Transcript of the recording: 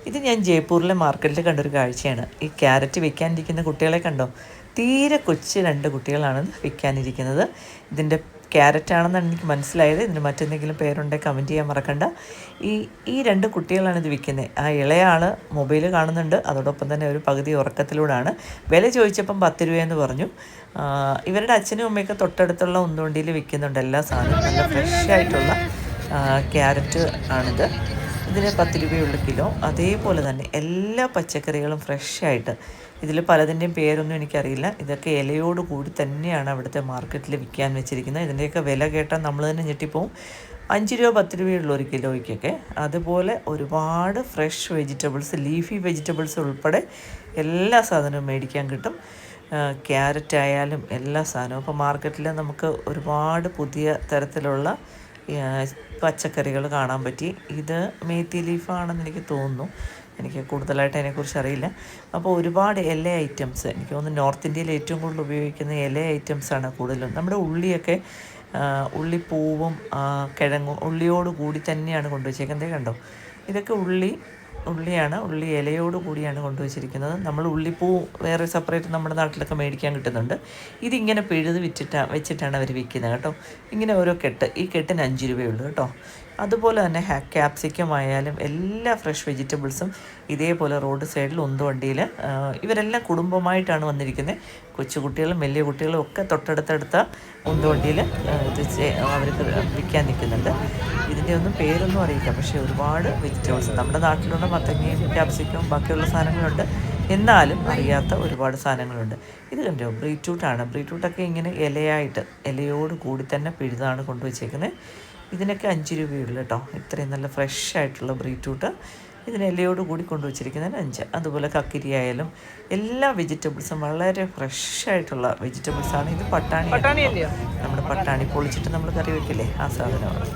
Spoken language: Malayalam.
ഇത് ഞാൻ ജയ്പൂരിലെ മാർക്കറ്റിൽ കണ്ടൊരു കാഴ്ചയാണ്. ഈ ക്യാരറ്റ് വിൽക്കാനിരിക്കുന്ന കുട്ടികളെ കണ്ടോ? തീരെ കൊച്ചു 2 കുട്ടികളാണ് വിൽക്കാനിരിക്കുന്നത്. ഇതിൻ്റെ ക്യാരറ്റാണെന്നാണ് എനിക്ക് മനസ്സിലായത്. ഇതിന് മറ്റെന്തെങ്കിലും പേരുണ്ടെങ്കിൽ കമൻറ്റ് ചെയ്യാൻ മറക്കണ്ട. ഈ 2 കുട്ടികളാണ് ഇത് വിൽക്കുന്നത്. ആ ഇളയ ആൾ മൊബൈൽ കാണുന്നുണ്ട്, അതോടൊപ്പം തന്നെ ഒരു പകുതി ഉറക്കത്തിലൂടെയാണ്. വില ചോദിച്ചപ്പം 10 രൂപയെന്ന് പറഞ്ഞു. ഇവരുടെ അച്ഛനും അമ്മയൊക്കെ തൊട്ടടുത്തുള്ള ഉന്തുവണ്ടിയിൽ വിൽക്കുന്നുണ്ട് എല്ലാ സാധനവും. നല്ല ഫ്രഷായിട്ടുള്ള ക്യാരറ്റ് ആണിത്. ഇതിന് 10 രൂപയുള്ള കിലോ. അതേപോലെ തന്നെ എല്ലാ പച്ചക്കറികളും ഫ്രഷായിട്ട്, ഇതിൽ പലതിൻ്റെയും പേരൊന്നും എനിക്കറിയില്ല. ഇതൊക്കെ ഇലയോട് കൂടി തന്നെയാണ് അവിടുത്തെ മാർക്കറ്റിൽ വിൽക്കാൻ വെച്ചിരിക്കുന്നത്. ഇതിൻ്റെയൊക്കെ വില കേട്ടാൽ നമ്മൾ തന്നെ ഞെട്ടിപ്പോവും. 5 രൂപ 10 രൂപയുള്ള ഒരു കിലോയ്ക്കൊക്കെ. അതുപോലെ ഒരുപാട് ഫ്രഷ് വെജിറ്റബിൾസ്, ലീഫി വെജിറ്റബിൾസ് ഉൾപ്പെടെ എല്ലാ സാധനവും മേടിക്കാൻ കിട്ടും. ക്യാരറ്റ് ആയാലും എല്ലാ സാധനവും. അപ്പോൾ മാർക്കറ്റിൽ നമുക്ക് ഒരുപാട് പുതിയ തരത്തിലുള്ള പച്ചക്കറികൾ കാണാൻ പറ്റി. ഇത് മേത്തി ലീഫാണെന്ന് എനിക്ക് തോന്നുന്നു. എനിക്ക് കൂടുതലായിട്ട് അതിനെക്കുറിച്ച് അറിയില്ല. അപ്പോൾ ഒരുപാട് ഇല ഐറ്റംസ്, എനിക്ക് തോന്നുന്നു നോർത്ത് ഇന്ത്യയിൽ ഏറ്റവും കൂടുതൽ ഉപയോഗിക്കുന്ന ഇല ഐറ്റംസാണ് കൂടുതലും. നമ്മുടെ ഉള്ളിയൊക്കെ, ഉള്ളിപ്പൂവും കിഴങ്ങും ഉള്ളിയോട് കൂടി തന്നെയാണ് കൊണ്ടുവച്ചേക്കുന്നത്. കണ്ടോ, ഇതൊക്കെ ഉള്ളിയാണ്. ഉള്ളി ഇലയോട് കൂടിയാണ് കൊണ്ടുവച്ചിരിക്കുന്നത്. നമ്മൾ ഉള്ളിപ്പൂ വേറെ സെപ്പറേറ്റ് നമ്മുടെ നാട്ടിലൊക്കെ മേടിക്കാൻ കിട്ടുന്നുണ്ട്. ഇതിങ്ങനെ പിഴുത് വെച്ചിട്ടാണ് അവർ വിൽക്കുന്നത് കേട്ടോ. ഇങ്ങനെ ഓരോ കെട്ട്, ഈ കെട്ടിന് 5 രൂപയുള്ളൂ കേട്ടോ. അതുപോലെ തന്നെ ക്യാപ്സിക്കം ആയാലും എല്ലാ ഫ്രഷ് വെജിറ്റബിൾസും ഇതേപോലെ റോഡ് സൈഡിൽ ഉന്തുവണ്ടിയിൽ, ഇവരെല്ലാം കുടുംബമായിട്ടാണ് വന്നിരിക്കുന്നത്. കൊച്ചുകുട്ടികളും വലിയ കുട്ടികളും ഒക്കെ തൊട്ടടുത്തടുത്ത ഉന്തുവണ്ടിയിൽ അവർക്ക് വിൽക്കാൻ നിൽക്കുന്നുണ്ട്. ഇതിൻ്റെ ഒന്നും പേരൊന്നും അറിയില്ല, പക്ഷേ ഒരുപാട് വെജിറ്റബിൾസ്, നമ്മുടെ നാട്ടിലുള്ള മത്തങ്ങയും ക്യാപ്സിക്കവും ബാക്കിയുള്ള സാധനങ്ങളുണ്ട്, എന്നാലും അറിയാത്ത ഒരുപാട് സാധനങ്ങളുണ്ട്. ഇത് കണ്ടോ, ബീറ്റ്റൂട്ടാണ്. ബീറ്റ്റൂട്ടൊക്കെ ഇങ്ങനെ ഇലയോട് കൂടി തന്നെ പിഴുതാണ് കൊണ്ടുവച്ചേക്കുന്നത്. ഇതിനൊക്കെ 5 രൂപയുള്ളൂ കേട്ടോ. ഇത്രയും നല്ല ഫ്രഷ് ആയിട്ടുള്ള ബീറ്റ്റൂട്ട് ഇതിന് ഇലയോട് കൂടി കൊണ്ടുവച്ചിരിക്കുന്നതിന് 5. അതുപോലെ കക്കിരി ആയാലും എല്ലാ വെജിറ്റബിൾസും വളരെ ഫ്രഷ് ആയിട്ടുള്ള വെജിറ്റബിൾസാണ്. ഇത് പട്ടാണി, നമ്മുടെ പട്ടാണി പൊളിച്ചിട്ട് നമ്മൾ കറി വയ്ക്കില്ലേ, ആ സാധനമാണ്.